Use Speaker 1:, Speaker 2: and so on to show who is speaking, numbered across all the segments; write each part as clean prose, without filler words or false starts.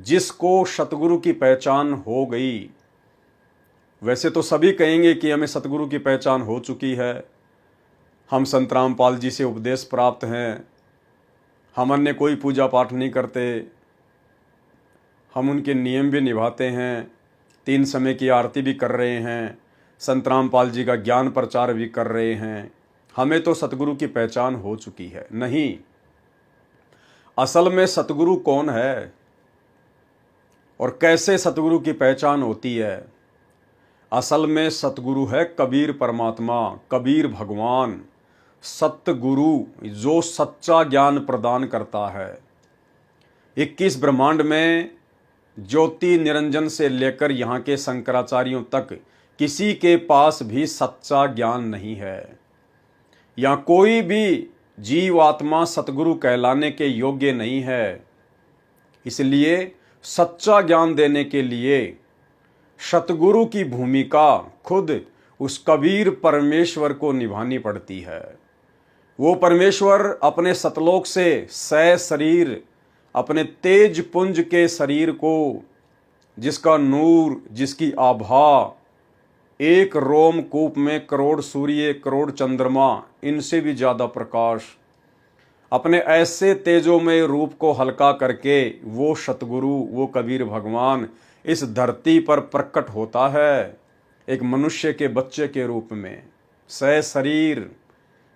Speaker 1: जिसको सतगुरु की पहचान हो गई, वैसे तो सभी कहेंगे कि हमें सतगुरु की पहचान हो चुकी है, हम संत रामपाल जी से उपदेश प्राप्त हैं, हम अन्य कोई पूजा पाठ नहीं करते, हम उनके नियम भी निभाते हैं, 3 समय की आरती भी कर रहे हैं, संत रामपाल जी का ज्ञान प्रचार भी कर रहे हैं, हमें तो सतगुरु की पहचान हो चुकी है। नहीं, असल में सतगुरु कौन है और कैसे सतगुरु की पहचान होती है? असल में सतगुरु है कबीर परमात्मा, कबीर भगवान, सतगुरु जो सच्चा ज्ञान प्रदान करता है। 21 ब्रह्मांड में ज्योति निरंजन से लेकर यहाँ के शंकराचार्यों तक किसी के पास भी सच्चा ज्ञान नहीं है। यहाँ कोई भी जीव आत्मा सतगुरु कहलाने के योग्य नहीं है। इसलिए सच्चा ज्ञान देने के लिए सतगुरु की भूमिका खुद उस कबीर परमेश्वर को निभानी पड़ती है। वो परमेश्वर अपने सतलोक से सह शरीर, अपने तेज पुंज के शरीर को, जिसका नूर, जिसकी आभा एक रोमकूप में करोड़ सूर्य, करोड़ चंद्रमा, इनसे भी ज़्यादा प्रकाश, अपने ऐसे तेजोमय रूप को हल्का करके वो सतगुरु, वो कबीर भगवान इस धरती पर प्रकट होता है एक मनुष्य के बच्चे के रूप में, सह शरीर।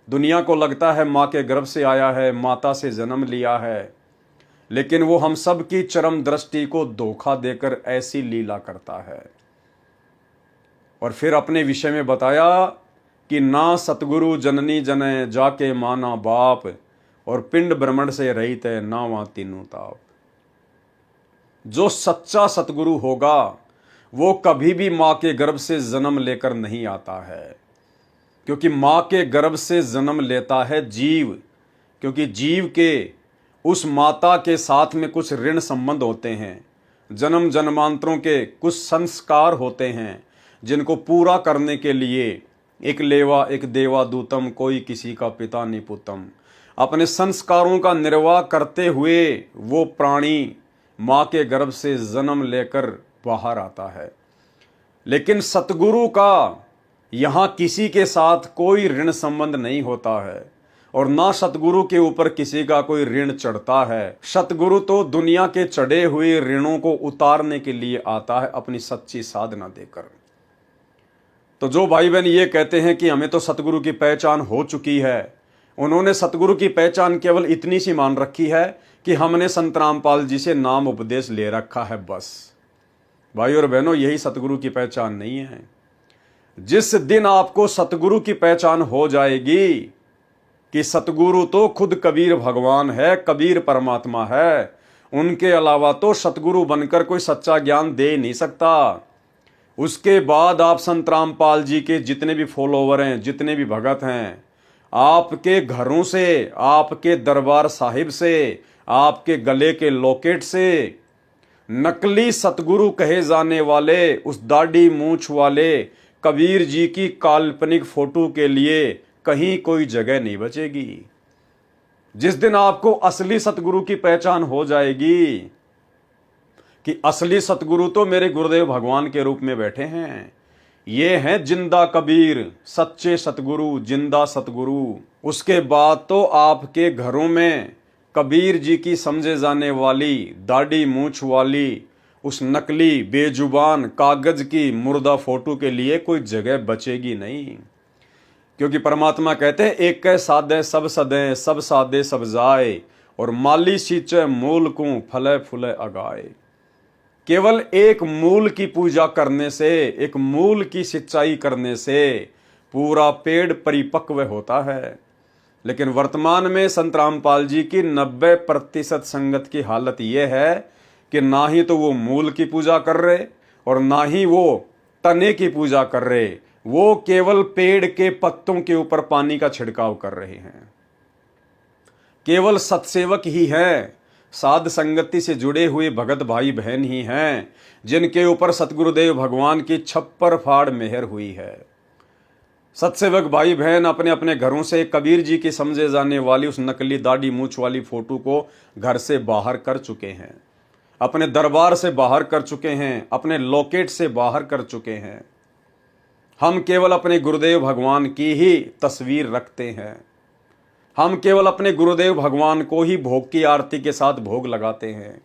Speaker 1: दुनिया को लगता है माँ के गर्भ से आया है, माता से जन्म लिया है, लेकिन वो हम सब की चरम दृष्टि को धोखा देकर ऐसी लीला करता है। और फिर अपने विषय में बताया कि ना सतगुरु जननी जने जाके माना बाप, और पिंड भ्रमण से रहित है ना वहां तीनों ताप। जो सच्चा सतगुरु होगा वो कभी भी माँ के गर्भ से जन्म लेकर नहीं आता है, क्योंकि माँ के गर्भ से जन्म लेता है जीव, क्योंकि जीव के उस माता के साथ में कुछ ऋण संबंध होते हैं, जन्म जन्मांतरों के कुछ संस्कार होते हैं, जिनको पूरा करने के लिए एक लेवा एक देवा दूतम, कोई किसी का पिता निपुतम, अपने संस्कारों का निर्वाह करते हुए वो प्राणी माँ के गर्भ से जन्म लेकर बाहर आता है। लेकिन सतगुरु का यहाँ किसी के साथ कोई ऋण संबंध नहीं होता है, और ना सतगुरु के ऊपर किसी का कोई ऋण चढ़ता है। सतगुरु तो दुनिया के चढ़े हुए ऋणों को उतारने के लिए आता है अपनी सच्ची साधना देकर। तो जो भाई बहन ये कहते हैं कि हमें तो सतगुरु की पहचान हो चुकी है, उन्होंने सतगुरु की पहचान केवल इतनी सी मान रखी है कि हमने संत रामपाल जी से नाम उपदेश ले रखा है, बस। भाई और बहनों, यही सतगुरु की पहचान नहीं है। जिस दिन आपको सतगुरु की पहचान हो जाएगी कि सतगुरु तो खुद कबीर भगवान है, कबीर परमात्मा है, उनके अलावा तो सतगुरु बनकर कोई सच्चा ज्ञान दे नहीं सकता। उसके बाद आप संत रामपाल जी के जितने भी फॉलोवर हैं, जितने भी भगत हैं, आपके घरों से, आपके दरबार साहिब से, आपके गले के लॉकेट से नकली सतगुरु कहे जाने वाले उस दाढ़ी मूंछ वाले कबीर जी की काल्पनिक फोटो के लिए कहीं कोई जगह नहीं बचेगी। जिस दिन आपको असली सतगुरु की पहचान हो जाएगी कि असली सतगुरु तो मेरे गुरुदेव भगवान के रूप में बैठे हैं, ये हैं जिंदा कबीर, सच्चे सतगुरु, जिंदा सतगुरु, उसके बाद तो आपके घरों में कबीर जी की समझे जाने वाली दाढ़ी मूंछ वाली उस नकली बेजुबान कागज की मुर्दा फोटो के लिए कोई जगह बचेगी नहीं। क्योंकि परमात्मा कहते हैं एक कै साधे सब सदें, सब साधे सब जाए, और माली सींचे मूल को फले फूले अगाए। केवल एक मूल की पूजा करने से, एक मूल की सिंचाई करने से पूरा पेड़ परिपक्व होता है। लेकिन वर्तमान में संत रामपाल जी की 90% संगत की हालत यह है कि ना ही तो वो मूल की पूजा कर रहे और ना ही वो तने की पूजा कर रहे, वो केवल पेड़ के पत्तों के ऊपर पानी का छिड़काव कर रहे हैं। केवल सत्सेवक ही हैं, साध संगति से जुड़े हुए भगत भाई बहन ही हैं जिनके ऊपर सतगुरुदेव भगवान की छप्पर फाड़ मेहर हुई है। सत्सेवक भाई बहन अपने अपने घरों से कबीर जी की समझे जाने वाली उस नकली दाढ़ी मूंछ वाली फोटो को घर से बाहर कर चुके हैं। अपने दरबार से बाहर कर चुके हैं, अपने लॉकेट से बाहर कर चुके हैं। हम केवल अपने गुरुदेव भगवान की ही तस्वीर रखते हैं। हम केवल अपने गुरुदेव भगवान को ही भोग की आरती के साथ भोग लगाते हैं।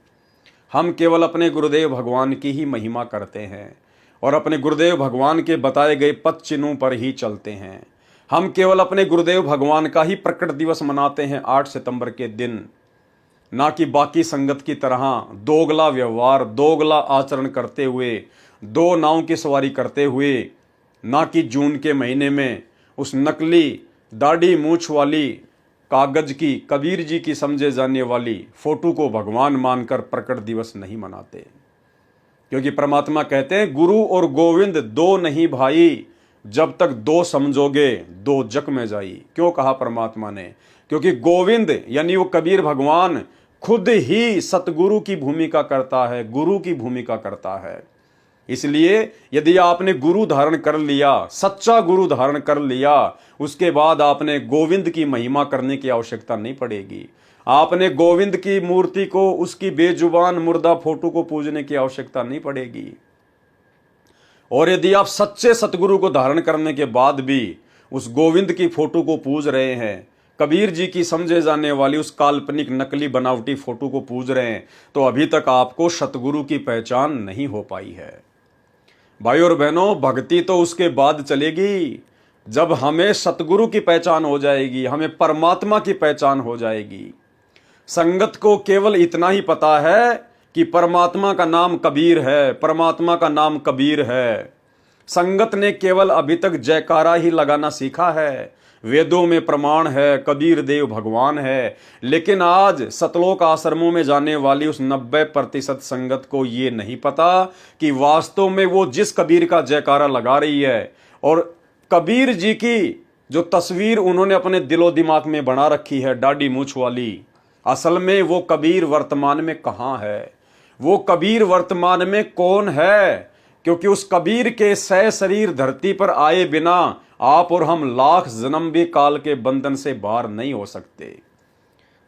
Speaker 1: हम केवल अपने गुरुदेव भगवान की ही महिमा करते हैं और अपने गुरुदेव भगवान के बताए गए पद चिन्हों पर ही चलते हैं। हम केवल अपने गुरुदेव भगवान का ही प्रकट दिवस मनाते हैं 8 सितंबर के दिन, ना कि बाकी संगत की तरह दोगला व्यवहार, दोगला आचरण करते हुए, दो नाव की सवारी करते हुए, ना कि जून के महीने में उस नकली दाढ़ी मूछ वाली कागज की कबीर जी की समझे जाने वाली फोटो को भगवान मानकर प्रकट दिवस नहीं मनाते। क्योंकि परमात्मा कहते हैं गुरु और गोविंद दो नहीं भाई, जब तक दो समझोगे दो जग में जाई। क्यों कहा परमात्मा ने? क्योंकि गोविंद यानी वो कबीर भगवान खुद ही सतगुरु की भूमिका करता है, गुरु की भूमिका करता है। इसलिए यदि आपने गुरु धारण कर लिया, सच्चा गुरु धारण कर लिया, उसके बाद आपने गोविंद की महिमा करने की आवश्यकता नहीं पड़ेगी। आपने गोविंद की मूर्ति को, उसकी बेजुबान मुर्दा फोटो को पूजने की आवश्यकता नहीं पड़ेगी। और यदि आप सच्चे सतगुरु को धारण करने के बाद भी उस गोविंद की फोटो को पूज रहे हैं, कबीर जी की समझे जाने वाली उस काल्पनिक नकली बनावटी फोटो को पूज रहे हैं, तो अभी तक आपको सतगुरु की पहचान नहीं हो पाई है। भाई और बहनों, भक्ति तो उसके बाद चलेगी जब हमें सतगुरु की पहचान हो जाएगी, हमें परमात्मा की पहचान हो जाएगी। संगत को केवल इतना ही पता है कि परमात्मा का नाम कबीर है, परमात्मा का नाम कबीर है। संगत ने केवल अभी तक जयकारा ही लगाना सीखा है। वेदों में प्रमाण है, कबीर देव भगवान है, लेकिन आज सतलोक आश्रमों में जाने वाली उस 90% संगत को ये नहीं पता कि वास्तव में वो जिस कबीर का जयकारा लगा रही है और कबीर जी की जो तस्वीर उन्होंने अपने दिलो दिमाग में बना रखी है दाढ़ी मूछ वाली, असल में वो कबीर वर्तमान में कहाँ है, वो कबीर वर्तमान में कौन है? क्योंकि उस कबीर के सह शरीर धरती पर आए बिना आप और हम लाख जन्म भी काल के बंधन से बाहर नहीं हो सकते।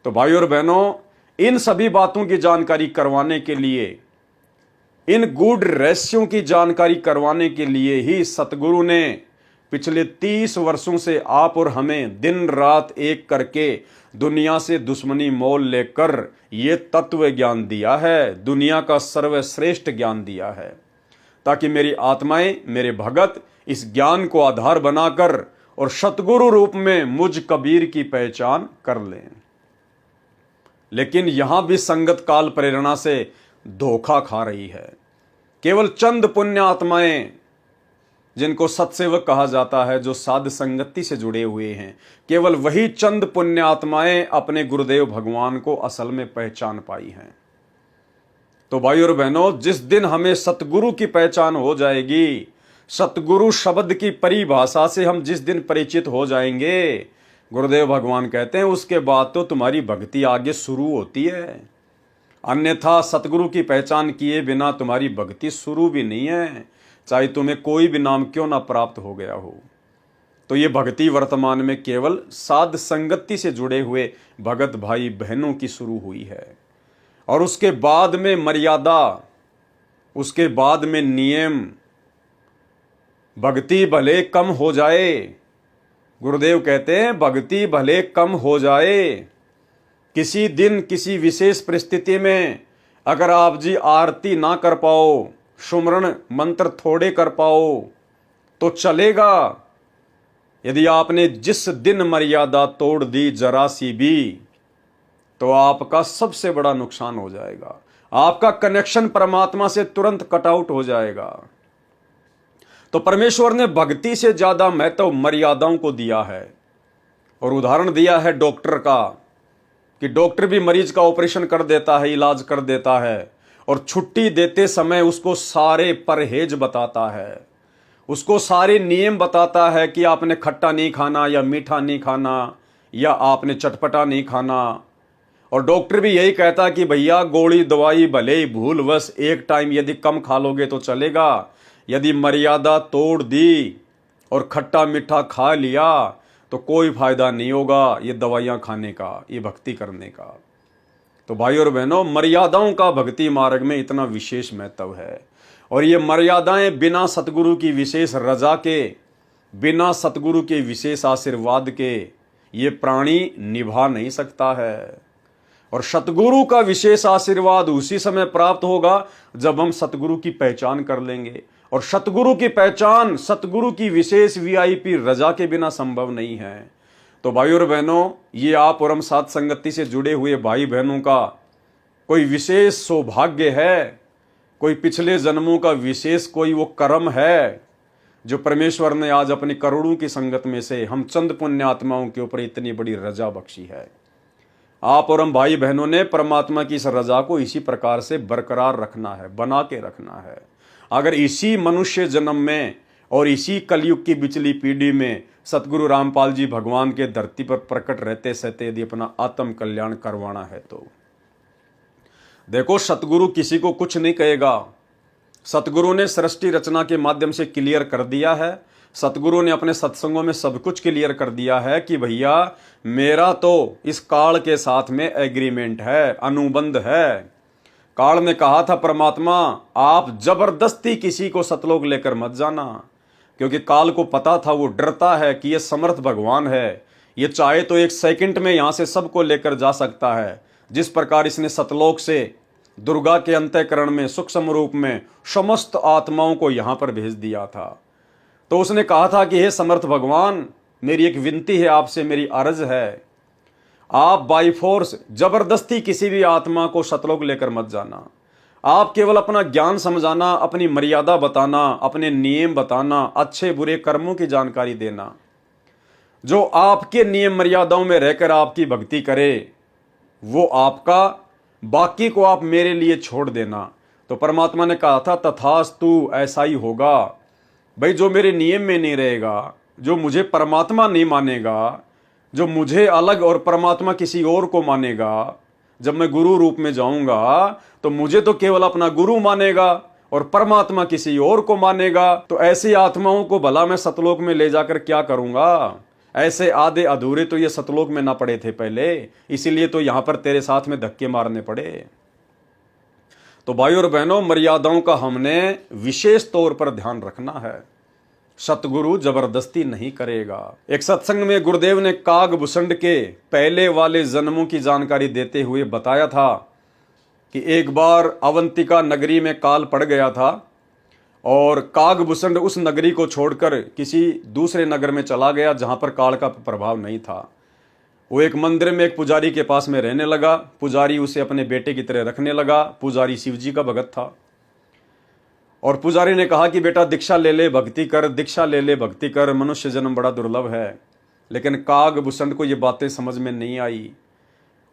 Speaker 1: तो भाई और बहनों, इन सभी बातों की जानकारी करवाने के लिए, इन गूढ़ रहस्यों की जानकारी करवाने के लिए ही सतगुरु ने पिछले 30 वर्षों से आप और हमें दिन रात एक करके दुनिया से दुश्मनी मोल लेकर ये तत्व ज्ञान दिया है, दुनिया का सर्वश्रेष्ठ ज्ञान दिया है, ताकि मेरी आत्माएं, मेरे भगत इस ज्ञान को आधार बनाकर और सतगुरु रूप में मुझ कबीर की पहचान कर लें। लेकिन यहां भी संगत काल प्रेरणा से धोखा खा रही है। केवल चंद पुण्य आत्माएं, जिनको सत्सेवक कहा जाता है, जो साध संगति से जुड़े हुए हैं, केवल वही चंद पुण्य आत्माएं अपने गुरुदेव भगवान को असल में पहचान पाई हैं। तो भाई और बहनों, जिस दिन हमें सतगुरु की पहचान हो जाएगी, सतगुरु शब्द की परिभाषा से हम जिस दिन परिचित हो जाएंगे, गुरुदेव भगवान कहते हैं उसके बाद तो तुम्हारी भक्ति आगे शुरू होती है। अन्यथा सतगुरु की पहचान किए बिना तुम्हारी भक्ति शुरू भी नहीं है, चाहे तुम्हें कोई भी नाम क्यों ना प्राप्त हो गया हो। तो ये भक्ति वर्तमान में केवल साध संगति से जुड़े हुए भगत भाई बहनों की शुरू हुई है, और उसके बाद में मर्यादा, उसके बाद में नियम। भक्ति भले कम हो जाए, गुरुदेव कहते हैं भक्ति भले कम हो जाए, किसी दिन किसी विशेष परिस्थिति में अगर आप जी आरती ना कर पाओ, सुमरण मंत्र थोड़े कर पाओ तो चलेगा। यदि आपने जिस दिन मर्यादा तोड़ दी जरा सी भी, तो आपका सबसे बड़ा नुकसान हो जाएगा। आपका कनेक्शन परमात्मा से तुरंत कट आउट हो जाएगा। तो परमेश्वर ने भक्ति से ज्यादा महत्व मर्यादाओं को दिया है। और उदाहरण दिया है डॉक्टर का, कि डॉक्टर भी मरीज का ऑपरेशन कर देता है, इलाज कर देता है, और छुट्टी देते समय उसको सारे परहेज बताता है, उसको सारे नियम बताता है कि आपने खट्टा नहीं खाना या मीठा नहीं खाना या आपने चटपटा नहीं खाना। और डॉक्टर भी यही कहता कि भैया गोली दवाई भले ही भूलवश एक टाइम यदि कम खा लोगे तो चलेगा, यदि मर्यादा तोड़ दी और खट्टा मीठा खा लिया तो कोई फायदा नहीं होगा ये दवाइयाँ खाने का, ये भक्ति करने का। तो भाई और बहनों, मर्यादाओं का भक्ति मार्ग में इतना विशेष महत्व है, और ये मर्यादाएं बिना सतगुरु की विशेष रजा के, बिना सतगुरु के विशेष आशीर्वाद के ये प्राणी निभा नहीं सकता है। और सतगुरु का विशेष आशीर्वाद उसी समय प्राप्त होगा जब हम सतगुरु की पहचान कर लेंगे, और सतगुरु की पहचान सतगुरु की विशेष वीआईपी रजा के बिना संभव नहीं है। तो भाई और बहनों, ये आप और हम साथ संगति से जुड़े हुए भाई बहनों का कोई विशेष सौभाग्य है, कोई पिछले जन्मों का विशेष कोई वो कर्म है जो परमेश्वर ने आज अपनी करोड़ों की संगत में से हम चंद पुण्य आत्माओं के ऊपर इतनी बड़ी रजा बख्शी है। आप और हम भाई बहनों ने परमात्मा की इस रजा को इसी प्रकार से बरकरार रखना है, बना के रखना है। अगर इसी मनुष्य जन्म में और इसी कलयुग की बिचली पीढ़ी में सतगुरु रामपाल जी भगवान के धरती पर प्रकट रहते सहते यदि अपना आत्म कल्याण करवाना है तो देखो, सतगुरु किसी को कुछ नहीं कहेगा। सतगुरु ने सृष्टि रचना के माध्यम से क्लियर कर दिया है, सतगुरु ने अपने सत्संगों में सब कुछ क्लियर कर दिया है कि भैया मेरा तो इस काल के साथ में एग्रीमेंट है, अनुबंध है। काल ने कहा था परमात्मा, आप जबरदस्ती किसी को सतलोक लेकर मत जाना, क्योंकि काल को पता था, वो डरता है कि ये समर्थ भगवान है, ये चाहे तो एक सेकंड में यहां से सबको लेकर जा सकता है। जिस प्रकार इसने सतलोक से दुर्गा के अंतःकरण में सूक्ष्म रूप में समस्त आत्माओं को यहां पर भेज दिया था, तो उसने कहा था कि हे समर्थ भगवान, मेरी एक विनती है आपसे, मेरी अर्ज है, आप बाई फोर्स जबरदस्ती किसी भी आत्मा को सतलोक लेकर मत जाना। आप केवल अपना ज्ञान समझाना, अपनी मर्यादा बताना, अपने नियम बताना, अच्छे बुरे कर्मों की जानकारी देना। जो आपके नियम मर्यादाओं में रहकर आपकी भक्ति करे वो आपका, बाकी को आप मेरे लिए छोड़ देना। तो परमात्मा ने कहा था तथास्तु, ऐसा ही होगा। भाई जो मेरे नियम में नहीं रहेगा, जो मुझे परमात्मा नहीं मानेगा, जो मुझे अलग और परमात्मा किसी और को मानेगा, जब मैं गुरु रूप में जाऊंगा तो मुझे तो केवल अपना गुरु मानेगा और परमात्मा किसी और को मानेगा। तो ऐसी आत्माओं को भला मैं सतलोक में ले जाकर क्या करूंगा? ऐसे आधे अधूरे तो ये सतलोक में ना पड़े थे पहले, इसीलिए तो यहां पर तेरे साथ में धक्के मारने पड़े। तो भाई और बहनों, मर्यादाओं का हमने विशेष तौर पर ध्यान रखना है। सतगुरु जबरदस्ती नहीं करेगा। एक सत्संग में गुरुदेव ने कागभूषण के पहले वाले जन्मों की जानकारी देते हुए बताया था कि एक बार अवंतिका नगरी में काल पड़ गया था और कागभूषण उस नगरी को छोड़कर किसी दूसरे नगर में चला गया जहां पर काल का प्रभाव नहीं था। वो एक मंदिर में एक पुजारी के पास में रहने लगा। पुजारी उसे अपने बेटे की तरह रखने लगा। पुजारी शिव जी का भगत था और पुजारी ने कहा कि बेटा दीक्षा ले ले, भक्ति कर, दीक्षा ले ले, भक्ति कर, मनुष्य जन्म बड़ा दुर्लभ है। लेकिन कागभूषण को ये बातें समझ में नहीं आई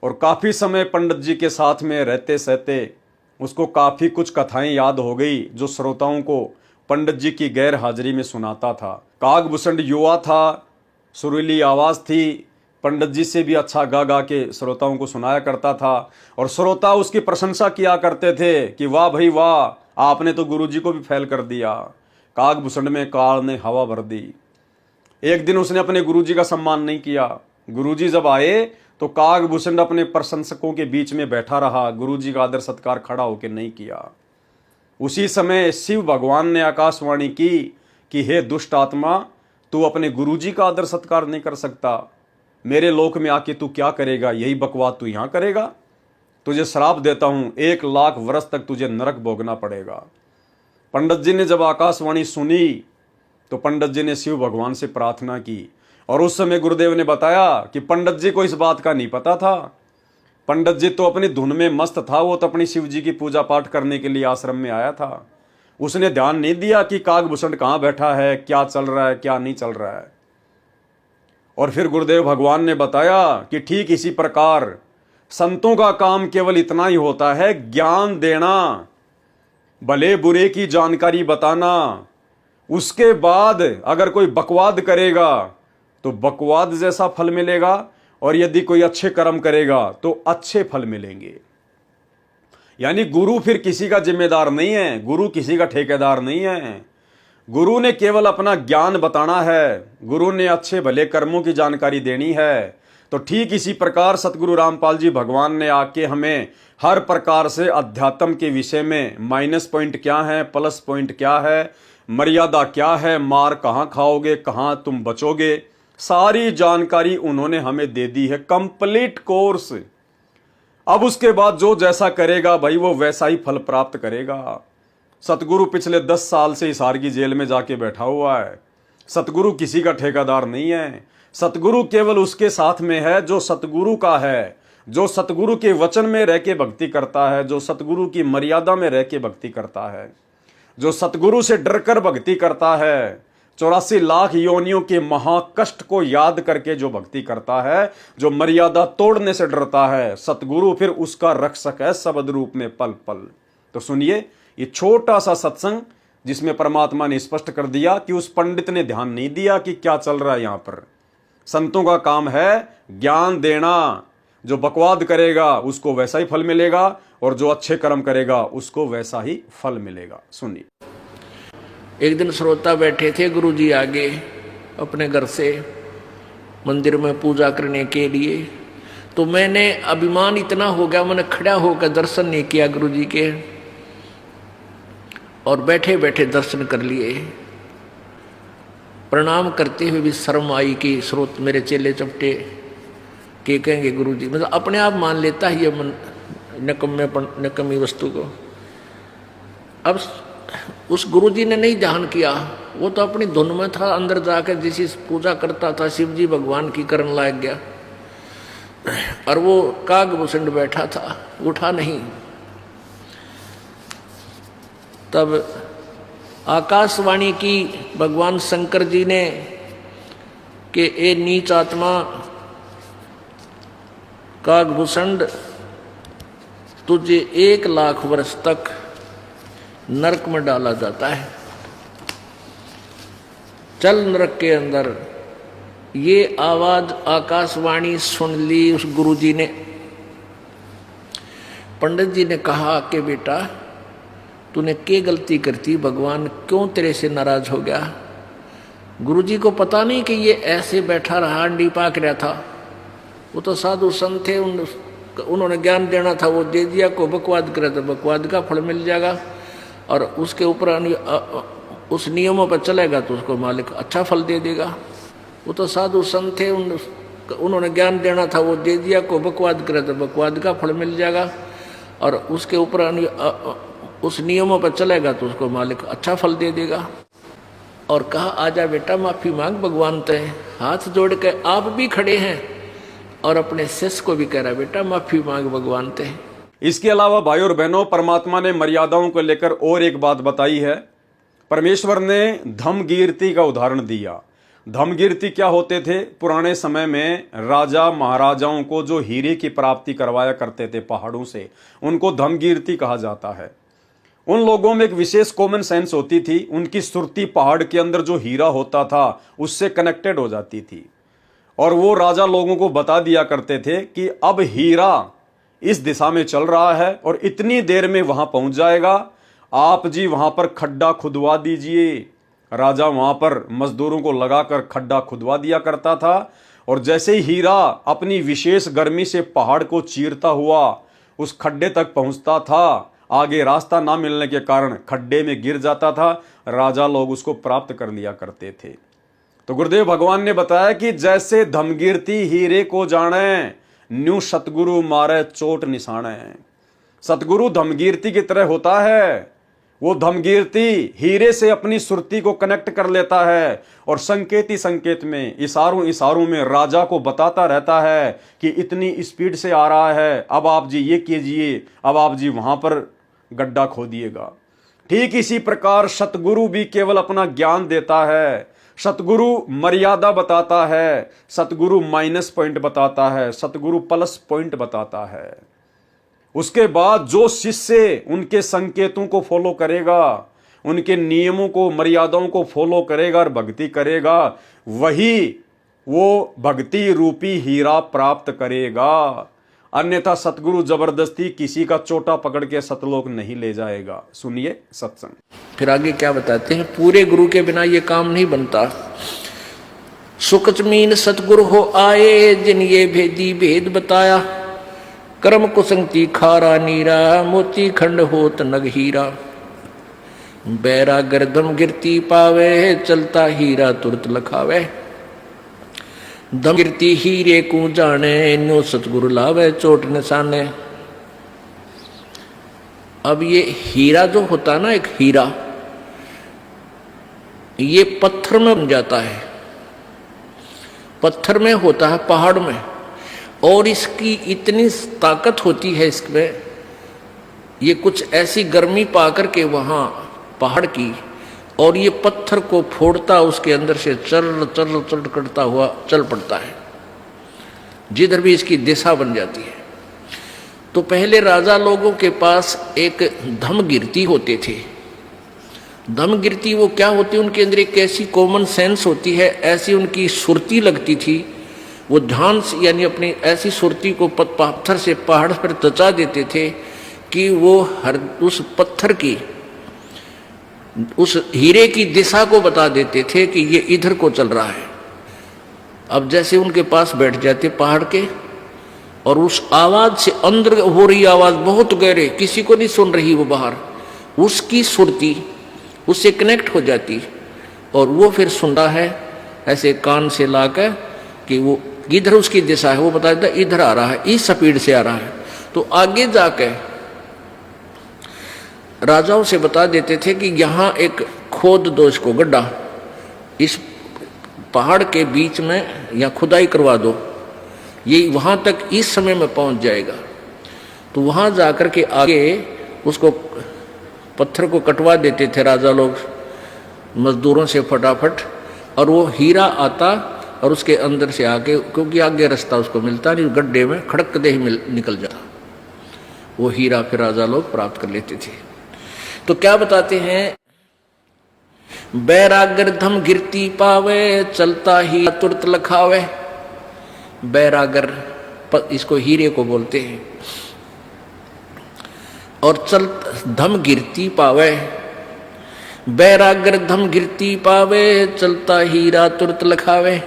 Speaker 1: और काफ़ी समय पंडित जी के साथ में रहते सहते उसको काफ़ी कुछ कथाएं याद हो गई जो श्रोताओं को पंडित जी की गैर हाजिरी में सुनाता था। कागभूषण युवा था, सुरीली आवाज़ थी, पंडित जी से भी अच्छा गा गा के श्रोताओं को सुनाया करता था और श्रोता उसकी प्रशंसा किया करते थे कि वाह भाई वाह, आपने तो गुरुजी को भी फेल कर दिया। कागभूषण में काल ने हवा भर दी। एक दिन उसने अपने गुरुजी का सम्मान नहीं किया। गुरुजी जब आए तो कागभूषण अपने प्रशंसकों के बीच में बैठा रहा, गुरुजी का आदर सत्कार खड़ा होकर नहीं किया। उसी समय शिव भगवान ने आकाशवाणी की कि हे दुष्ट आत्मा, तू अपने गुरुजी का आदर सत्कार नहीं कर सकता, मेरे लोक में आके तू क्या करेगा? यही बकवाद तू यहां करेगा? तुझे श्राप देता हूं, 1 लाख वर्ष तक तुझे नरक भोगना पड़ेगा। पंडित जी ने जब आकाशवाणी सुनी तो पंडित जी ने शिव भगवान से प्रार्थना की और उस समय गुरुदेव ने बताया कि पंडित जी को इस बात का नहीं पता था। पंडित जी तो अपनी धुन में मस्त था, वो तो अपनी शिव जी की पूजा पाठ करने के लिए आश्रम में आया था। उसने ध्यान नहीं दिया कि कागभूषण कहाँ बैठा है, क्या चल रहा है, क्या नहीं चल रहा है। और फिर गुरुदेव भगवान ने बताया कि ठीक इसी प्रकार संतों का काम केवल इतना ही होता है, ज्ञान देना, भले बुरे की जानकारी बताना। उसके बाद अगर कोई बकवाद करेगा तो बकवाद जैसा फल मिलेगा और यदि कोई अच्छे कर्म करेगा तो अच्छे फल मिलेंगे। यानी गुरु फिर किसी का जिम्मेदार नहीं है, गुरु किसी का ठेकेदार नहीं है। गुरु ने केवल अपना ज्ञान बताना है, गुरु ने अच्छे भले कर्मों की जानकारी देनी है। तो ठीक इसी प्रकार सतगुरु रामपाल जी भगवान ने आके हमें हर प्रकार से अध्यात्म के विषय में माइनस पॉइंट क्या है, प्लस पॉइंट क्या है, मर्यादा क्या है, मार कहाँ खाओगे, कहाँ तुम बचोगे, सारी जानकारी उन्होंने हमें दे दी है, कंप्लीट कोर्स। अब उसके बाद जो जैसा करेगा भाई वो वैसा ही फल प्राप्त करेगा। सतगुरु पिछले 10 साल से हिसार की जेल में जाके बैठा हुआ है। सतगुरु किसी का ठेकेदार नहीं है। सतगुरु केवल उसके साथ में है जो सतगुरु का है, जो सतगुरु के वचन में रह के भक्ति करता है, जो सतगुरु की मर्यादा में रह के भक्ति करता है, जो सतगुरु से डरकर भक्ति करता है, 84 लाख योनियों के महाकष्ट को याद करके जो भक्ति करता है, जो मर्यादा तोड़ने से डरता है, सतगुरु फिर उसका रक्षक है शब्द रूप में पल पल। तो सुनिए ये छोटा सा सत्संग जिसमें परमात्मा ने स्पष्ट कर दिया कि उस पंडित ने ध्यान नहीं दिया कि क्या चल रहा है यहां पर। संतों का काम है ज्ञान देना। जो बकवाद करेगा उसको वैसा ही फल मिलेगा और जो अच्छे कर्म करेगा उसको वैसा ही फल मिलेगा। सुनिए।
Speaker 2: एक दिन श्रोता बैठे थे गुरुजी आगे अपने घर से मंदिर में पूजा करने के लिए, तो मैंने अभिमान इतना हो गया, मैंने खड़ा होकर दर्शन नहीं किया गुरुजी के, और बैठे बैठे दर्शन कर लिए। प्रणाम करते हुए भी शर्म आई कि स्रोत मेरे चेले चपटे के कहेंगे गुरुजी, मतलब अपने आप मान लेता है ये नकम्मी वस्तु को। अब उस गुरुजी ने नहीं ध्यान किया, वो तो अपनी धुन में था, अंदर जाकर जिसी पूजा करता था शिव जी भगवान की करने लायक गया, और वो कागभूषण बैठा था, उठा नहीं। तब आकाशवाणी की भगवान शंकर जी ने कि ए नीच आत्मा कागभूषण, तुझे 1 लाख वर्ष तक नरक में डाला जाता है, चल नरक के अंदर। ये आवाज आकाशवाणी सुन ली उस गुरुजी ने। पंडित जी ने कहा कि बेटा तूने क्या गलती करती, भगवान क्यों तेरे से नाराज हो गया। गुरुजी को पता नहीं कि ये ऐसे बैठा रहा, अंडी पाक रहा था। वो तो साधु संत थे, उन्होंने ज्ञान देना था, वो दे दिया। को बकवाद करे तो बकवाद का फल मिल जाएगा, और उसके ऊपर उस नियमों पर चलेगा तो उसको मालिक अच्छा फल दे देगा। वो तो साधु संत थे, उन्होंने ज्ञान देना था, वो दे दिया। को बकवाद करे तो बकवाद का फल मिल जाएगा, और उसके ऊपर उस नियमों पर चलेगा तो उसको मालिक अच्छा फल दे देगा। और कहा आजा बेटा माफी मांग, भगवान ते हाथ जोड़ के आप भी खड़े हैं, और अपने शिष्य को भी कह रहा बेटा माफी मांग भगवान ते।
Speaker 1: इसके अलावा भाई और बहनों, परमात्मा ने मर्यादाओं को लेकर और एक बात बताई है। परमेश्वर ने धम्मकीर्ति का उदाहरण दिया। धम्मकीर्ति क्या होते थे? पुराने समय में राजा महाराजाओं को जो हीरे की प्राप्ति करवाया करते थे पहाड़ों से, उनको धम्मकीर्ति कहा जाता है। उन लोगों में एक विशेष कॉमन सेंस होती थी। उनकी सुरती पहाड़ के अंदर जो हीरा होता था उससे कनेक्टेड हो जाती थी, और वो राजा लोगों को बता दिया करते थे कि अब हीरा इस दिशा में चल रहा है और इतनी देर में वहां पहुंच जाएगा, आप जी वहां पर खड्डा खुदवा दीजिए। राजा वहां पर मजदूरों को लगाकर खड्डा खुदवा दिया करता था, और जैसे ही हीरा अपनी विशेष गर्मी से पहाड़ को चीरता हुआ उस खड्डे तक पहुंचता था, आगे रास्ता ना मिलने के कारण खड्डे में गिर जाता था, राजा लोग उसको प्राप्त कर लिया करते थे। तो गुरुदेव भगवान ने बताया कि जैसे धम्मकीर्ति हीरे को जाने, न्यू सतगुरु मारे चोट निशाने। सतगुरु धम्मकीर्ति की तरह होता है। वो धम्मकीर्ति हीरे से अपनी सुरती को कनेक्ट कर लेता है, और संकेत ही संकेत में, इशारों इशारों में राजा को बताता रहता है कि इतनी स्पीड से आ रहा है, अब आप जी ये कीजिए, अब आप जी वहां पर गड्ढा खोदिएगा। ठीक इसी प्रकार सतगुरु भी केवल अपना ज्ञान देता है, सतगुरु मर्यादा बताता है, सतगुरु माइनस पॉइंट बताता है, सतगुरु प्लस पॉइंट बताता है। उसके बाद जो शिष्य उनके संकेतों को फॉलो करेगा, उनके नियमों को मर्यादाओं को फॉलो करेगा और भक्ति करेगा, वही वो भक्ति रूपी हीरा प्राप्त करेगा। अन्यथा सतगुरु जबरदस्ती किसी का चोटा पकड़ के सतलोक नहीं ले जाएगा। सुनिए सत्संग।
Speaker 2: फिर आगे क्या बताते हैं, पूरे गुरु के बिना ये काम नहीं बनता। सुकच मीन सतगुरु हो आए, जिन ये भेदी भेद बताया। कर्म कुसंगति खारा नीरा, मोती खंड होत नग हीरा। बैरा गर्दम गिरती पावे, चलता हीरा तुरत लखावे। दम गिरती हीरे को जाने, न्यो सतगुरु लावे चोट निशाने। अब ये हीरा जो होता है ना, एक हीरा, ये पत्थर में बन जाता है, पत्थर में होता है, पहाड़ में। और इसकी इतनी ताकत होती है इसमें, ये कुछ ऐसी गर्मी पाकर के वहां पहाड़ की, और ये पत्थर को फोड़ता, उसके अंदर से चल चल चल करता हुआ चल पड़ता है, जिधर भी इसकी दिशा बन जाती है। तो पहले राजा लोगों के पास एक धमगिरती होते थे। धमगिरती वो क्या होती है, उनके अंदर एक ऐसी कॉमन सेंस होती है, ऐसी उनकी सुरती लगती थी, वो ध्यान से यानी अपनी ऐसी सुरती को पत्थर से पहाड़ पर तचा देते थे कि वो हर उस पत्थर की, उस हीरे की दिशा को बता देते थे कि ये इधर को चल रहा है। अब जैसे उनके पास बैठ जाते पहाड़ के, और उस आवाज से, अंदर हो रही आवाज बहुत गहरे, किसी को नहीं सुन रही वो बाहर, उसकी सुरती उससे कनेक्ट हो जाती, और वो फिर सुनता है ऐसे कान से लाकर कि वो इधर उसकी दिशा है, वो बता देता इधर आ रहा है, इस स्पीड से आ रहा है। तो आगे जाकर राजाओं से बता देते थे कि यहाँ एक खोद दो इसको गड्ढा, इस पहाड़ के बीच में या खुदाई करवा दो, ये वहां तक इस समय में पहुंच जाएगा। तो वहां जाकर के आगे उसको पत्थर को कटवा देते थे राजा लोग मजदूरों से फटाफट, और वो हीरा आता और उसके अंदर से आके, क्योंकि आगे रास्ता उसको मिलता नहीं, गड्ढे में खड़क दे ही निकल जाता, वो हीरा फिर राजा लोग प्राप्त कर लेते थे। तो क्या बताते हैं, बैरागर धम गिरती पावे, चलता ही तुरत लखावे। बैरागर इसको हीरे को बोलते हैं। और चल धम गिरती पावे, बैरागर धम गिरती पावे, चलता हीरा तुरत लखावे।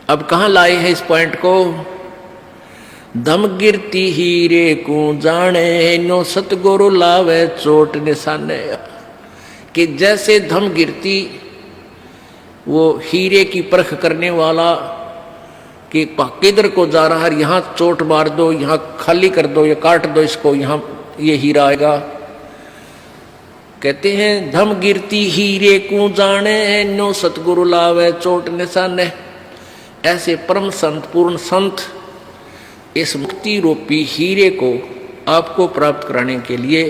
Speaker 2: अब कहां लाए हैं इस पॉइंट को, धम गिरती हीरे को जाने, नो सतगुरु लावे चोट निशाने। कि जैसे धम गिरती वो हीरे की परख करने वाला कि किधर को जा रहा है, यहाँ चोट मार दो, यहाँ खाली कर दो, या काट दो इसको, यहाँ ये हीरा आएगा। कहते हैं धम गिरती हीरे को जाने, नो सतगुरु लावे चोट निशाने। ऐसे परम संत, पूर्ण संत इस मुक्ति रूपी हीरे को आपको प्राप्त कराने के लिए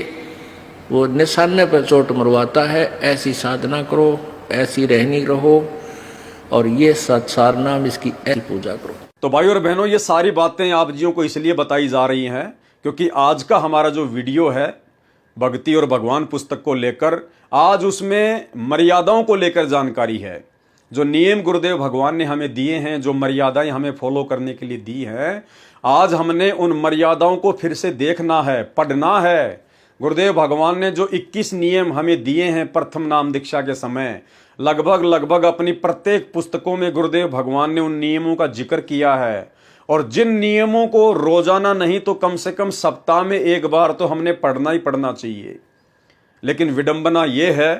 Speaker 2: वो निशाने पर चोट मरवाता है। ऐसी साधना करो, ऐसी रहनी रहो, और ये सत्सार नाम इसकी ऐसी पूजा करो।
Speaker 1: तो भाई और बहनों, ये सारी बातें आप जियों को इसलिए बताई जा रही हैं क्योंकि आज का हमारा जो वीडियो है भक्ति और भगवान पुस्तक को लेकर, आज उसमें मर्यादाओं को लेकर जानकारी है। जो नियम गुरुदेव भगवान ने हमें दिए हैं, जो मर्यादाएं हमें फॉलो करने के लिए दी हैं, आज हमने उन मर्यादाओं को फिर से देखना है, पढ़ना है। गुरुदेव भगवान ने जो 21 नियम हमें दिए हैं प्रथम नाम दीक्षा के समय, लगभग अपनी प्रत्येक पुस्तकों में गुरुदेव भगवान ने उन नियमों का जिक्र किया है। और जिन नियमों को रोजाना नहीं तो कम से कम सप्ताह में एक बार तो हमने पढ़ना ही पढ़ना चाहिए। लेकिन विडंबना यह है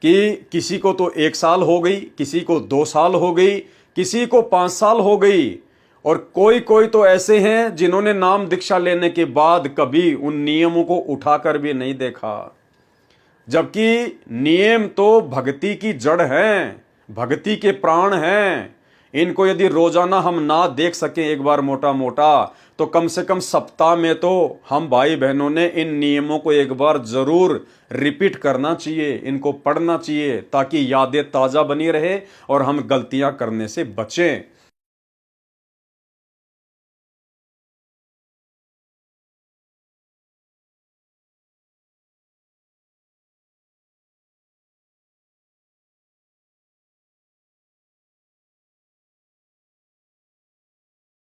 Speaker 1: कि किसी को तो 1 साल हो गई, किसी को 2 साल हो गई, किसी को 5 साल हो गई, और कोई तो ऐसे हैं जिन्होंने नाम दीक्षा लेने के बाद कभी उन नियमों को उठाकर भी नहीं देखा। जबकि नियम तो भक्ति की जड़ हैं, भक्ति के प्राण हैं। इनको यदि रोजाना हम ना देख सकें एक बार मोटा मोटा, तो कम से कम सप्ताह में तो हम भाई बहनों ने इन नियमों को एक बार जरूर रिपीट करना चाहिए, इनको पढ़ना चाहिए, ताकि यादें ताज़ा बनी रहे और हम गलतियां करने से बचें।